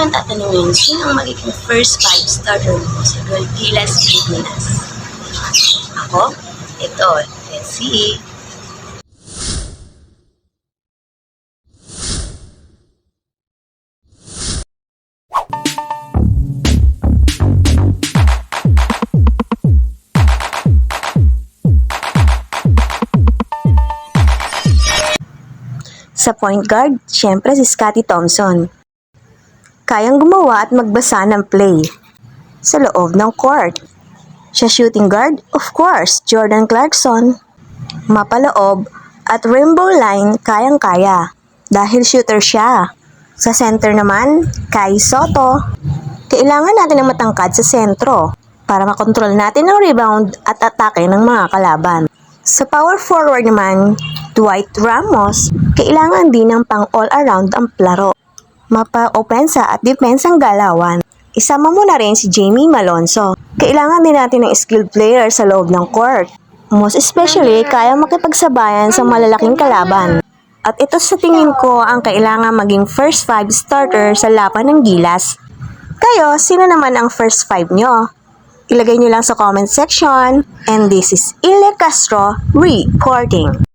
kitang tatanungin, sino ang magiging first 5 starter mo sa Gilas Pilipinas? Ako? Ito, let's see. Sa point guard, syempre si Scottie Thompson. Kayang gumawa at magbasa ng play sa loob ng court. Sa shooting guard, of course, Jordan Clarkson. Mapaloob at rainbow line kayang-kaya dahil shooter siya. Sa center naman, Kai Soto. Kailangan natin ng matangkad sa sentro para makontrol natin ang rebound at atake ng mga kalaban. Sa power forward naman, Dwight Ramos, kailangan din ng pang all-around ang plaro. Mapa-opensa at depensang galawan. Isama mo na rin si Jamie Malonzo. Kailangan din natin ng skilled player sa loob ng court. Most especially, kaya makipagsabayan sa malalaking kalaban. At ito sa tingin ko ang kailangan maging first 5 starter sa laban ng Gilas. Kayo, sino naman ang first 5 nyo? Ilagay nyo lang sa comment section. And this is Ile Castro reporting.